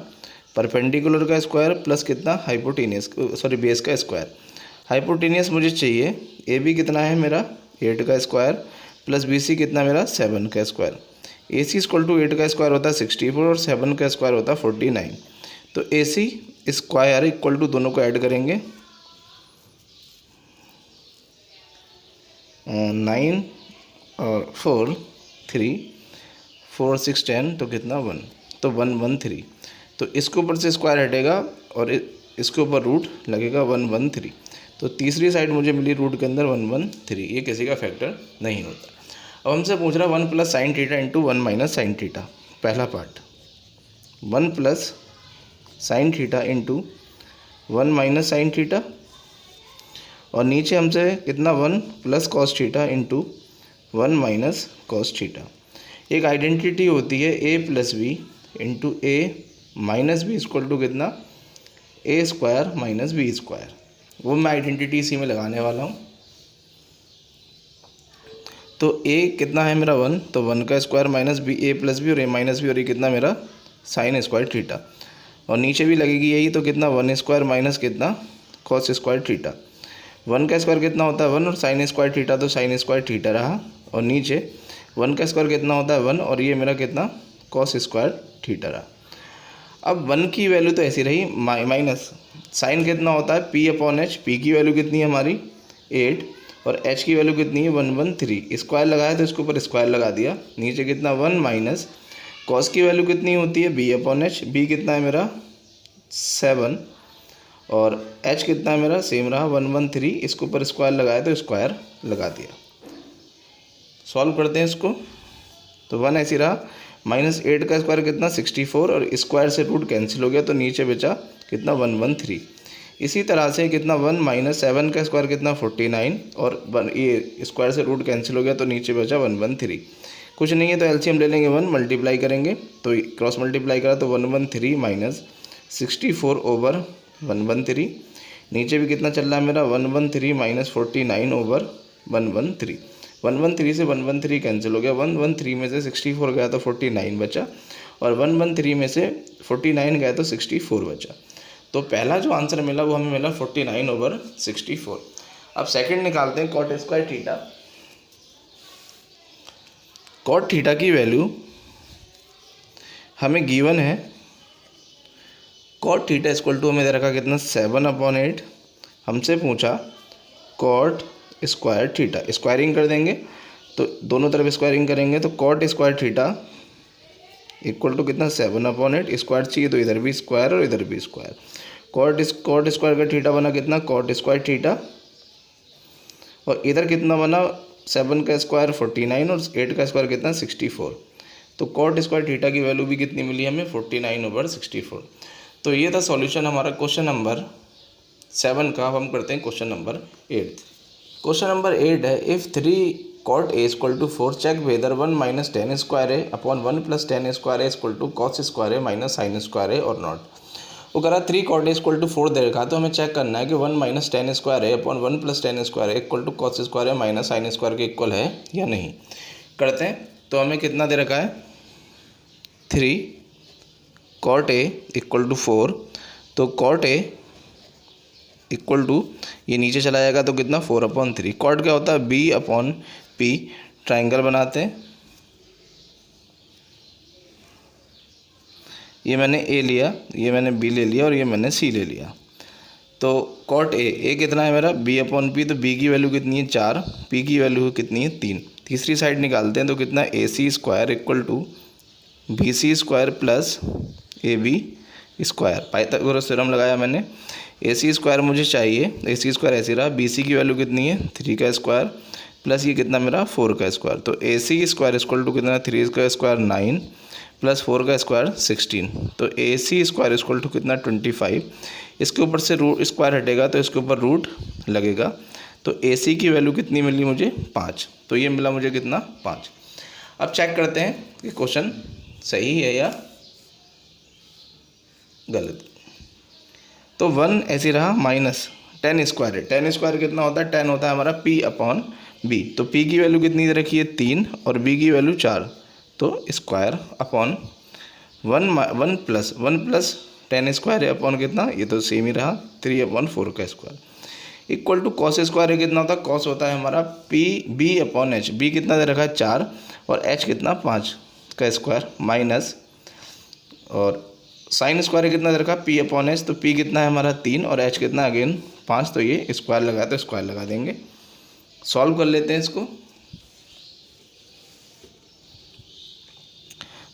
परपेंडिकुलर का स्क्वायर प्लस कितना हाइपोटेनियस, सॉरी बेस का स्क्वायर। हाइपोटेनियस मुझे चाहिए, ए बी कितना है मेरा 8 का स्क्वायर प्लस बी सी कितना मेरा 7 का square. A C equal to 8 का स्क्वायर होता है 64 और 7 का स्क्वायर होता है 49। तो ए सी स्क्वायर इक्वल टू दोनों को ऐड करेंगे, 9 और 4 3 4 6 10, तो कितना 1, तो 113। तो इसके ऊपर से स्क्वायर हटेगा और इसके ऊपर रूट लगेगा 113। तो तीसरी साइड मुझे मिली रूट के अंदर 113। ये किसी का फैक्टर नहीं होता। अब हमसे पूछ रहा है 1 plus sine theta into 1 minus sine theta. पहला part 1 plus sine theta into 1 minus sine theta, और नीचे हमसे कितना 1 plus cos theta into 1 minus cos theta. एक आइडेंटिटी होती है a plus b into a minus b equal to कितना, a square minus b square. वो मैं आइडेंटिटी इसी में लगाने वाला हूँ। तो ए कितना है मेरा 1, तो 1 का स्क्वायर माइनस बी, ए प्लस बी और ए माइनस बी, और ये कितना मेरा साइन स्क्वायर थीटा। और नीचे भी लगेगी यही, तो कितना 1 स्क्वायर माइनस कितना कॉस स्क्वायर थीटा। 1 का स्क्वायर कितना होता है 1 और साइन स्क्वायर थीटा, तो साइन स्क्वायर थीटा रहा। और नीचे 1 का स्क्वायर कितना होता है 1 और ये मेरा कितना कॉस स्क्वायर थीटा रहा। अब 1 की वैल्यू तो ऐसी रही, माइनस साइन कितना होता है पी अपॉन एच। पी की वैल्यू कितनी है हमारी 8 और एच की वैल्यू कितनी है 113। स्क्वायर लगाया तो इसके ऊपर स्क्वायर लगा दिया। नीचे कितना 1 माइनस कॉस की वैल्यू कितनी होती है बी अपॉन एच। बी कितना है मेरा 7 और h कितना है मेरा सेम रहा 113। इसके ऊपर स्क्वायर लगाया तो स्क्वायर लगा दिया। सॉल्व करते हैं इसको। तो 1 ऐसी रहा -8 का स्क्वायर कितना 64 और स्क्वायर से रूट कैंसिल हो गया तो नीचे बचा कितना 113। इसी तरह से कितना 1 - 7 का स्क्वायर कितना 49 और ये स्क्वायर से रूट कैंसिल हो गया तो नीचे बचा 113। कुछ नहीं है तो एलसीएम ले लेंगे 1 मल्टीप्लाई करेंगे तो क्रॉस मल्टीप्लाई करा तो 113 - 64 ओवर 113। नीचे भी कितना चल रहा है मेरा 113 - 49 ओवर 113। 113 से 113 कैंसिल हो गया, 113 में से 64 गया तो 49 बचा और 113 में से 49 गया तो 64 बचा। तो पहला जो आंसर मिला वो हमें मिला 49 ओवर 64। अब सेकंड निकालते हैं cot square theta. Cot theta की वैल्यू हमें गिवन है, कॉट थीटा इक्वल टू हमें दे रखा कितना 7/8। हमसे पूछा कॉट स्क्वायर थीटा, स्क्वायरिंग कर देंगे तो दोनों तरफ स्क्वायरिंग करेंगे तो cot square theta equal to कितना 7/8। स्क्वायर चाहिए तो इधर भी स्क्वायर और इधर भी स्क्वायर। कॉट स्क्वायर का थीटा बना कितना कॉट स्क्वायर थीटा और इधर कितना बना 7 का स्क्वायर 49 और 8 का स्क्वायर कितना 64। तो कॉट स्क्वायर थीटा की वैल्यू भी कितनी मिली हमें 49 ओवर 64। तो ये था सॉल्यूशन हमारा क्वेश्चन नंबर 7 का। अब हम करते हैं क्वेश्चन नंबर 8। क्वेश्चन नंबर 8 है if 3 cot a equal to 4 check whether 1 - tan square A upon 1 + tan square A equal to cos square A minus sine square a और नॉट। वो कह रहा 3 cot a इक्वल टू 4 दे रखा तो हमें check करना है कि 1 - tan square A upon 1 + tan square A equal to cos square A minus sine square के इक्वल है या नहीं। करते हैं तो हमें कितना दे रखा है 3 cot a इक्वल टू 4। तो cot a इक्वल टू ये नीचे चला जाएगा तो कितना 4/3। कॉट क्या होता है B/P। ट्राइंगल बनाते हैं, ये मैंने A लिया, ये मैंने B ले लिया और ये मैंने C ले लिया। तो कॉट A कितना है मेरा B/P। तो B की वैल्यू कितनी है 4, P की वैल्यू कितनी है 3। तीसरी साइड निकालते हैं तो कितना AC square equal to BC square plus AB square. Pythagoras theorem लगाया मैंने। AC स्क्वायर मुझे चाहिए, AC स्क्वायर ऐसे रहा। BC की वैल्यू कितनी है 3 का स्क्वायर प्लस ये कितना मेरा 4 का स्क्वायर। तो AC स्क्वायर इक्वल टू कितना 3 का स्क्वायर 9 प्लस 4 का स्क्वायर 16। तो AC स्क्वायर इक्वल टू कितना 25। इसके ऊपर से रूट स्क्वायर हटेगा तो इसके ऊपर रूट लगेगा। तो AC की वैल्यू कितनी मिली मुझे 5। तो ये मिला मुझे कितना 5। अब चेक करते हैं कि क्वेश्चन सही है या गलत। तो 1 ऐसे रहा माइनस tan स्क्वायर है। tan स्क्वायर कितना होता है, tan होता है हमारा P/B। तो P की वैल्यू कितनी दे रखी है 3 और B की वैल्यू 4। तो square upon 1 plus tan square है अपॉन कितना, ये तो सेम ही रहा 3/4 का square equal to cos square है कितना होता है, कॉस होता है हमारा B/H। B कितना दे रखा है 4 और H कितना 5 का स्क्वायर माइनस और साइन स्क्वायर कितना दे रखा P/H। तो P कितना है हमारा 3 और H कितना अगेन 5। तो ये स्क्वायर लगा तो स्क्वायर लगा देंगे। सॉल्व कर लेते हैं इसको।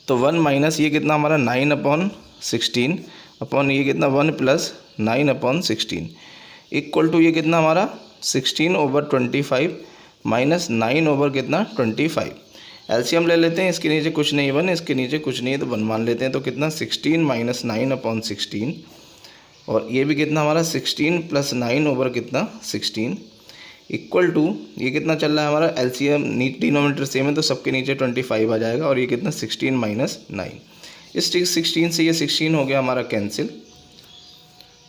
तो 1 माइनस ये कितना हमारा 9/16 अपॉन ये कितना 1 प्लस 9/16 इक्वल टू ये कितना हमारा 16 ओवर 25 माइनस 9 ओवर कितना 25। एलसीएम ले लेते हैं। इसके नीचे कुछ नहीं 1, इसके नीचे कुछ नहीं है तो 1 मान लेते हैं। तो कितना 16 माइनस 9/16 और ये भी कितना हमारा 16 प्लस 9 ओवर कितना 16 इक्वल टू ये कितना चल रहा है हमारा एलसीएम डिनोमिनेटर सेम है तो सबके नीचे 25 आ जाएगा और ये कितना 16 माइनस 9। इस 16 से ये 16 हो गया हमारा कैंसिल।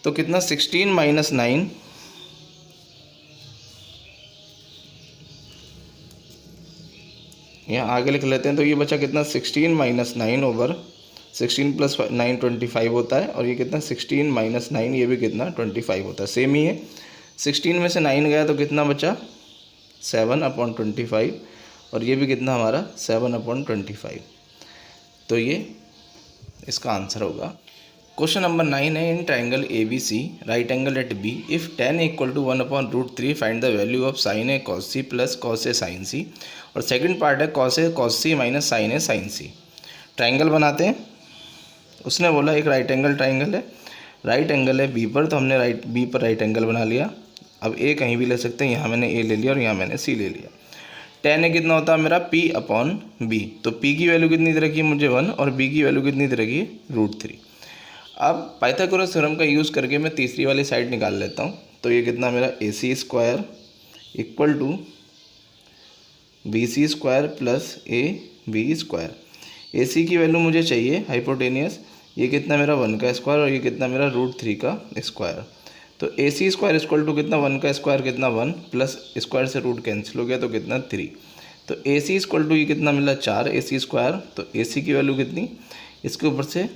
तो कितना 16 माइनस 9 यहाँ आगे लिख लेते हैं। तो ये बचा कितना 16 माइनस 9 ओवर 16 प्लस 9 25 होता है और ये कितना 16 माइनस 9 ये भी कितना 25 होता है, सेम ही है। 16 में से 9 गया तो कितना बचा 7/25 और ये भी कितना हमारा 7/25। तो ये इसका आंसर होगा। क्वेश्चन नंबर 9 है in triangle ABC right angle at B if tan equal to 1/√3 find the value of sin A cos C plus cos A sin C। और सेकंड पार्ट है cos A cos C minus sin A sin C। Triangle बनाते हैं। उसने बोला एक right angle triangle है, right angle है B पर, तो हमने B पर राइट एंगल बना लिया। अब A कहीं भी ले सकते हैं, यहाँ मैंने A ले लिया और यहाँ मैंने C ले लिया। tan a कितना होता है मेरा p/b। तो p की वैल्यू कितनी दे रखी है मुझे 1 और b की वैल्यू कितनी दे रखी है √3। अब पाइथागोरस थ्योरम का यूज़ करके मैं तीसरी वाली साइड निकाल लेता हूँ। तो ये कितना मेरा AC square equal to BC square plus AB square. AC की वैल्यू मुझे चाहिए हाइपोटेनियस, ये कितना मेरा 1 का स्क्वायर और ये कितना मेरा √3 का स्क्वायर। तो AC स्क्वायर इक्वल टू कितना 1 का स्क्वायर कितना 1 प्लस स्क्वायर से रूट कैंसिल हो गया तो कितना 3। तो AC इक्वल टू ये कितना मिला 4 AC स्क्वायर। तो AC की वैल्यू कितनी, इसके ऊपर से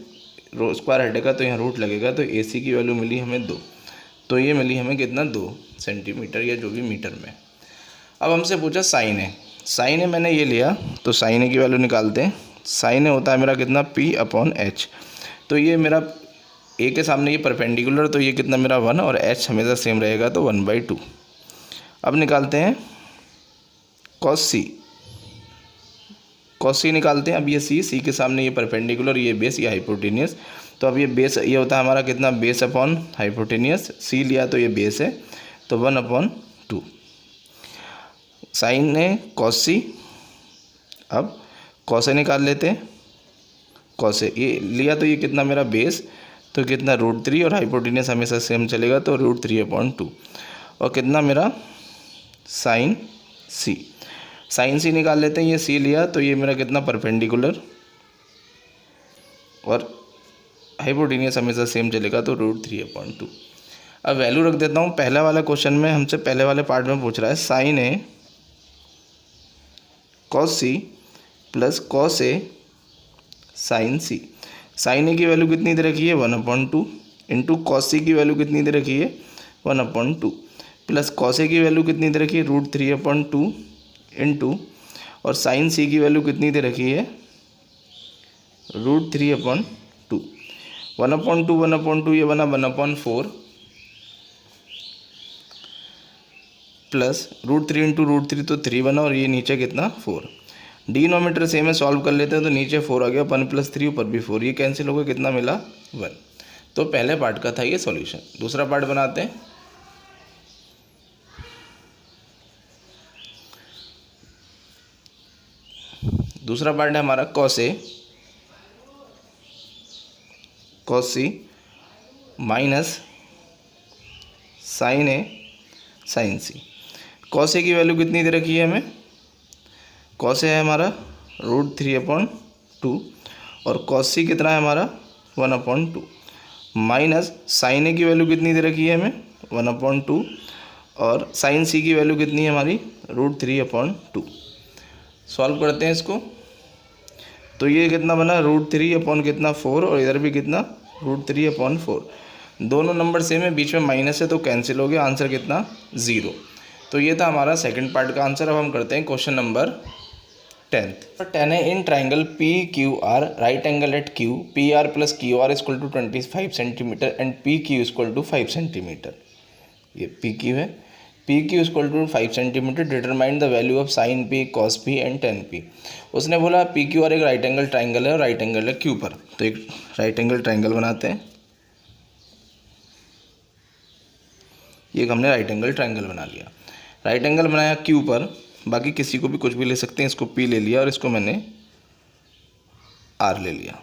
स्क्वायर हटेगा तो यहाँ रूट लगेगा, तो AC की वैल्यू मिली हमें 2। तो ये मिली हमें कितना 2 सेंटीमीटर या जो भी मीटर में। अब हमसे पूछा साइन है। साइन है मैंने ये लिया, तो साइन है की वैल्यू निकालते हैं। साइन है होता है मेरा कितना p/h। तो ये मेरा a के सामने ये परपेंडिकुलर, तो ये कितना मेरा 1 और h हमेशा सेम रहेगा तो 1/2। अब निकालते हैं cos c। cos c निकालते हैं। अब ये c के सामने ये परपेंडिकुलर, ये बेस, ये हाइपोटेनियस। तो अब ये बेस ये होता है हमारा कितना बेस अपॉन हाइपोटेनियस। c लिया तो ये बेस है तो 1/2। साइन है cos c। अब cos a निकाल लेते हैं। cos a ये लिया तो ये कितना मेरा बेस, तो कितना √3 और हाइपोटेनियस हमेशा सेम चलेगा तो √3/2। और कितना मेरा साइन c। साइन c निकाल लेते हैं। ये c लिया तो ये मेरा कितना परपेंडिकुलर और हाइपोटेनियस हमेशा सेम चलेगा तो √3/2। अब वैल्यू रख देता हूँ। पहला वाला क्वेश्चन में हमसे पहले वाले पार्ट में पूछ रहा है sine a cos c plus cos a sine c। Sine a की वैल्यू कितनी दे रखी है 1/2 इंटू cos c की वैल्यू कितनी दे रखी है 1/2 प्लस cos a की वैल्यू कितनी दे रखी है √3/2 इंटू और साइन c की वैल्यू कितनी दे रखी है √3/2। 1/2 ये बना 1/4 प्लस √3 इंटू √3 तो 3 बना और ये नीचे कितना 4। डिनोमीटर सेम है, सॉल्व कर लेते हैं तो नीचे 4 आ गया, 1 + 3 ऊपर भी 4, ये कैंसिल हो गया, कितना मिला 1। तो पहले पार्ट का था ये सॉल्यूशन। दूसरा पार्ट बनाते हैं। दूसरा पार्ट है हमारा cos c minus sine a sine c। cos a की वैल्यू कितनी दे रखी है हमें, cos a है हमारा √3/2 और cos c कितना है हमारा 1/2 माइनस साइन a की वैल्यू कितनी दे रखी है हमें 1/2 और साइन c की वैल्यू कितनी है हमारी √3/2। सॉल्व करते हैं इसको। तो ये कितना बना √3/ कितना 4 और इधर भी कितना √3/4। दोनों नंबर सेम है, बीच में माइनस है तो कैंसिल हो गया, आंसर कितना 0। तो ये था हमारा सेकंड पार्ट का आंसर। अब हम करते हैं क्वेश्चन नंबर 10th। 10 है in triangle PQR right angle at Q PR + QR = 25 centimetre and PQ = 5 centimetre. ये PQ है, PQ = 5 centimetre. Determine the value of sine P cos P and tan P। उसने बोला PQR एक right angle triangle है और right angle है Q पर। तो एक राइट एंगल ट्राइंगल बनाते हैं। ये हमने राइट एंगल ट्राइंगल बना लिया। राइट एंगल बनाया Q पर, बाकी किसी को भी कुछ भी ले सकते हैं। इसको P ले लिया और इसको मैंने R ले लिया।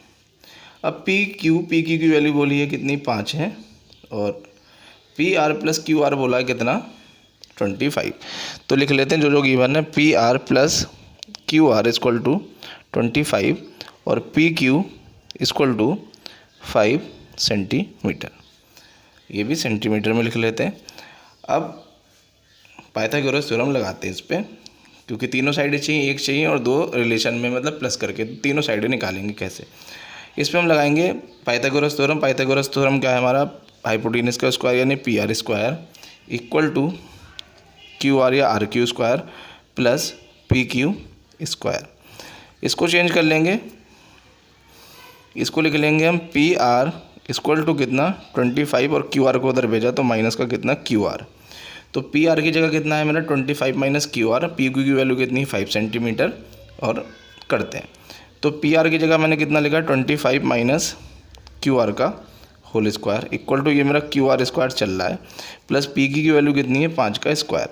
अब PQ की वैल्यू बोली है कितनी 5 है और PR + QR बोला है कितना 25। तो लिख लेते हैं जो गिवन है PR + QR = 25 और PQ = 5 सेंटीमीटर। ये भी सेंटीमीटर में लिख लेते हैं। अब पाइथागोरस थ्योरम लगाते हैं इस पर, क्योंकि तीनों साइडें चाहिए, एक चाहिए और दो रिलेशन में मतलब प्लस करके तीनों साइडें निकालेंगे कैसे। इस पर हम लगाएंगे पाइथागोरस थ्योरम। पाइथागोरस थ्योरम क्या है हमारा, हाइपोटेनस का स्क्वायर यानी PR square equal to QR या RQ square plus PQ square. इसको चेंज कर लेंगे, इसको लिख लेंगे हम PR इक्वल टू कितना 25 और QR को उधर भेजा तो माइनस का कितना QR। तो PR की जगह कितना है मेरा 25 माइनस QR। PQ की वैल्यू कितनी 5 सेंटीमीटर और करते हैं। तो PR की जगह मैंने कितना लिखा 25 माइनस QR का होल स्क्वायर इक्वल टू ये मेरा QR स्क्वायर चल रहा है प्लस PQ की वैल्यू कितनी है 5 का स्क्वायर।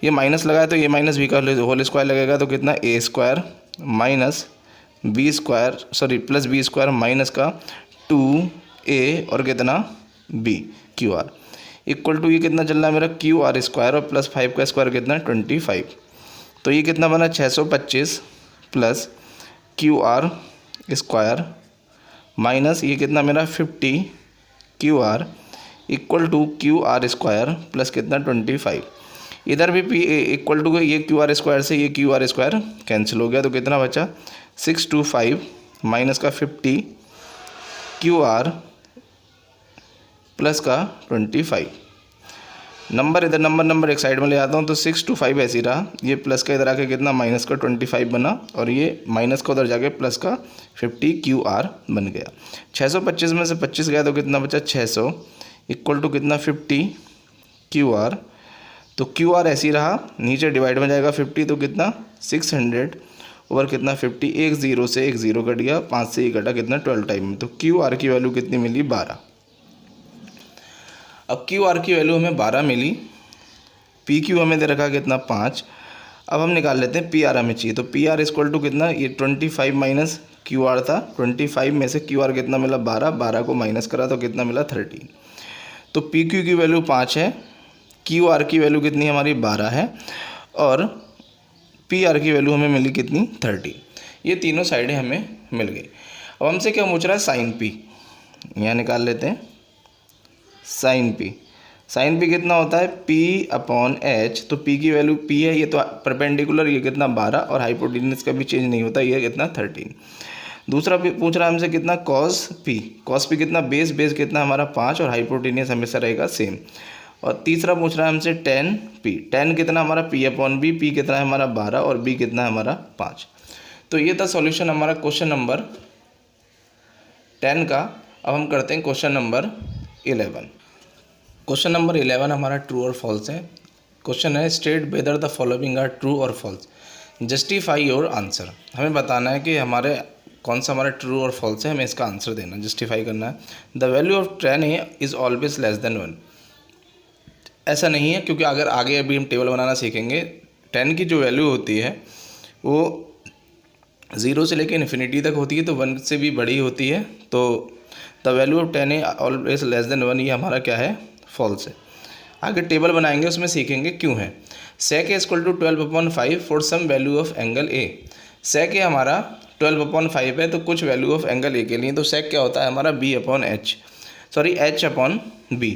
ये माइनस लगाए तो ये माइनस बी का होल स्क्वायर लगेगा, तो कितना a square minus b square sorry plus b square minus का 2a और कितना b q are equal to ये कितना चल रहा है मेरा क्यू आर स्क्वायर और प्लस 5 का स्क्वायर कितना 25। तो ये कितना बना 625 plus Q are square minus ये कितना मेरा 50 Q are equal to Q are square plus कितना 25। इधर भी पी इक्वल टू ये क्यू आर स्क्वायर से ये क्यू आर स्क्वायर कैंसिल हो गया, तो कितना बचा 625 माइनस का 50 क्यू आर प्लस का 25। नंबर इधर नंबर एक साइड में ले आता हूँ, तो 625 ऐसे ही रहा, ये प्लस का इधर आके कितना माइनस का 25 बना और ये माइनस का उधर जाके प्लस का 50 क्यू आर बन गया। 625 में से 25 गया तो कितना बचा 600 इक्वल टू कितना 50 क्यू आर। तो क्यू आर ऐसे ही रहा, नीचे डिवाइड में जाएगा 50 तो कितना 600 ओवर कितना 50, एक ज़ीरो से एक ज़ीरो कट गया, 5 से ये कटा कितना 12 टाइम में, तो क्यू आर की वैल्यू कितनी मिली 12। अब क्यू आर की वैल्यू हमें 12 मिली, पी क्यू हमें दे रखा कितना 5। अब हम निकाल लेते हैं पी आर हमें चाहिए, तो पी आर इक्वल टू कितना ये 25 माइनस क्यू आर था, 25 में से क्यू आर कितना मिला 12, 12 को माइनस करा तो कितना मिला 13। तो पी क्यू की वैल्यू 5 है, क्यू आर की वैल्यू कितनी हमारी 12 है और पी आर की वैल्यू हमें मिली कितनी 30। ये तीनों साइडें हमें मिल गई। अब हमसे क्या पूछ रहा है साइन पी, यहाँ निकाल लेते हैं साइन पी। साइन पी कितना होता है पी अपॉन एच, तो पी की वैल्यू पी है, ये तो परपेंडिकुलर ये कितना 12 और हाइपोटेन्यूस का भी चेंज नहीं होता, ये कितना 13। दूसरा पूछ रहा है हमसे कितना कॉस पी कितना बेस कितना हमारा 5 और हाइपोटेन्यूस हमेशा रहेगा सेम। और तीसरा पूछ रहा है हमसे टेन पी, टेन कितना हमारा पी अपॉन बी, पी कितना है हमारा 12 और बी कितना है हमारा 5। तो ये था सॉल्यूशन हमारा क्वेश्चन नंबर 10 का। अब हम करते हैं क्वेश्चन नंबर 11। क्वेश्चन नंबर 11 हमारा ट्रू और फॉल्स है। क्वेश्चन है state whether the following are true और फॉल्स, जस्टिफाई योर आंसर। हमें बताना है कि हमारे कौन सा हमारा ट्रू और फॉल्स है, हमें इसका आंसर देना, जस्टिफाई करना है। The value of 10 is always less than 1, ऐसा नहीं है, क्योंकि अगर आगे अभी हम टेबल बनाना सीखेंगे 10 की जो वैल्यू होती है वो 0 से लेकर इन्फिनिटी तक होती है, तो 1 से भी बड़ी होती है। तो द वैल्यू ऑफ 10 है ऑलवेज लेस देन 1, ये हमारा क्या है फॉल्स है। आगे टेबल बनाएंगे उसमें सीखेंगे क्यों है। Sec a equal to 12/5 for some value of angle a. Sec a हमारा 12/5 है, तो कुछ वैल्यू ऑफ एंगल ए के लिए, तो सेक क्या होता है हमारा h अपॉन बी।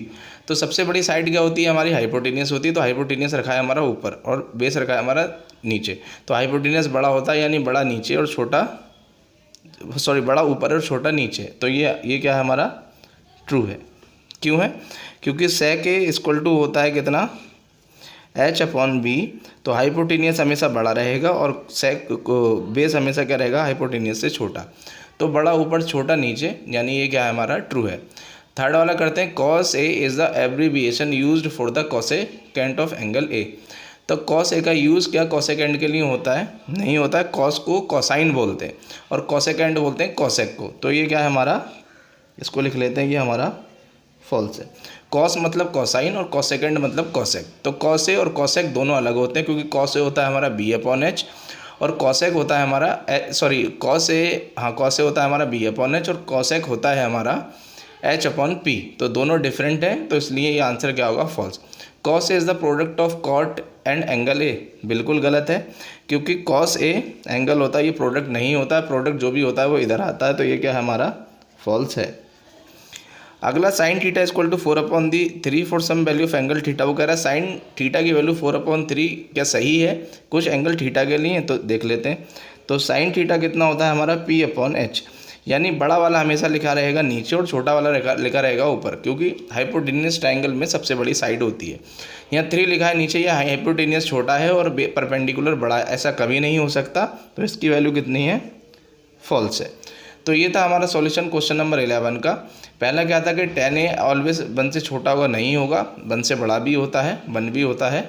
तो सबसे बड़ी साइड क्या होती है हमारी हाइपोटेनियस होती है, तो हाइपोटेनियस रखा है हमारा ऊपर और बेस रखा है हमारा नीचे। तो हाइपोटेनियस बड़ा होता है, यानी बड़ा नीचे और छोटा बड़ा ऊपर और छोटा नीचे। तो ये क्या है हमारा ट्रू है। क्यों है, क्योंकि सेक ए इक्वल टू होता है कितना h अपॉन बी, तो हाइपोटेनियस हमेशा बड़ा रहेगा और सेक बेस हमेशा क्या रहेगा हाइपोटेनियस से छोटा। तो बड़ा ऊपर छोटा नीचे, यानी ये क्या है हमारा ट्रू है। थर्ड वाला करते हैं cos A is the abbreviation used for the cosecant of angle ए। तो कॉस ए का यूज़ क्या कोसेकेंट के लिए होता है, नहीं होता है। कॉस को कोसाइन बोलते हैं और कोसेकेंट बोलते हैं कोसेक को। तो ये क्या है हमारा, इसको लिख लेते हैं, ये हमारा फॉल्स है। कॉस मतलब कोसाइन और कोसेकेंट मतलब कोसेक। तो कॉस ए और कोसेक दोनों अलग होते हैं, क्योंकि कॉस ए होता है हमारा बी अपॉन एच और कोसेक होता है हमारा कॉस ए होता है हमारा बी अपॉन एच और कोसेक होता है हमारा h अपॉन पी। तो दोनों डिफरेंट हैं, तो इसलिए ये आंसर क्या होगा false. Cos A is the product of cot and angle A, बिल्कुल गलत है, क्योंकि कॉस ए एंगल होता है, ये प्रोडक्ट नहीं होता है। प्रोडक्ट जो भी होता है वो इधर आता है, तो ये क्या है हमारा फॉल्स है। अगला sine theta equal to 4/3 for some value of angle theta. वो कह रहा है साइन थीटा की वैल्यू 4/3 क्या सही है कुछ एंगल थीटा के लिए, तो देख लेते हैं। तो साइन थीटा कितना होता है हमारा p अपॉन एच, यानी बड़ा वाला हमेशा लिखा रहेगा नीचे और छोटा वाला लिखा रहेगा ऊपर, क्योंकि हाइपोटेन्यूस ट्रायंगल में सबसे बड़ी साइड होती है। यहाँ 3 लिखा है नीचे, यह हाइपोटेन्यूस छोटा है और परपेंडिकुलर बड़ा है, ऐसा कभी नहीं हो सकता। तो इसकी वैल्यू कितनी है फॉल्स है। तो ये था हमारा सॉल्यूशन क्वेश्चन नंबर 11 का। पहला क्या था कि 10 ऑलवेज 1 से छोटा होगा, नहीं होगा, 1 से बड़ा भी होता है, 1 भी होता है।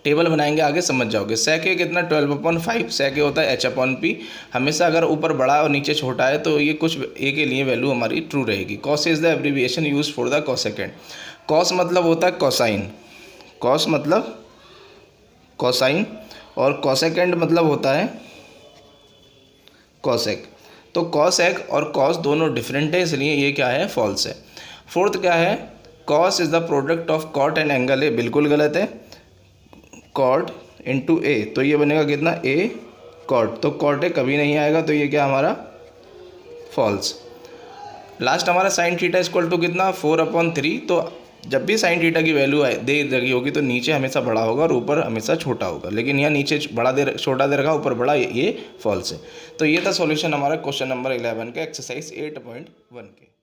टेबल बनाएंगे आगे समझ जाओगे। सेक ए कितना 12/5, सेक ए होता है h अपॉन पी। हमेशा अगर ऊपर बड़ा और नीचे छोटा है तो ये कुछ ए के लिए वैल्यू हमारी ट्रू रहेगी। Cos is the abbreviation use for the cosecant. Cos मतलब होता है कोसाइन, कॉस मतलब कोसाइन, और कोसेकेंड मतलब होता है कॉसेक। तो कॉसेक और कॉस दोनों डिफरेंट है, इसलिए ये क्या है, फॉल्स है। फोर्थ क्या है, cos is the product of cot and angle A, बिल्कुल गलत है। कॉट इंटू ए, तो ये बनेगा कितना, ए कॉट, तो कॉट ए कभी नहीं आएगा, तो ये क्या हमारा फॉल्स। लास्ट हमारा साइन थीटा इक्वल टू कितना, 4/3। तो जब भी साइन थीटा की वैल्यू दे रखी होगी तो नीचे हमेशा बड़ा होगा और ऊपर हमेशा छोटा होगा, लेकिन यहाँ नीचे बड़ा छोटा दे रखा, ऊपर बड़ा, ये फॉल्स है। तो ये था सॉल्यूशन हमारा क्वेश्चन नंबर 11 का एक्सरसाइज 8.1 के।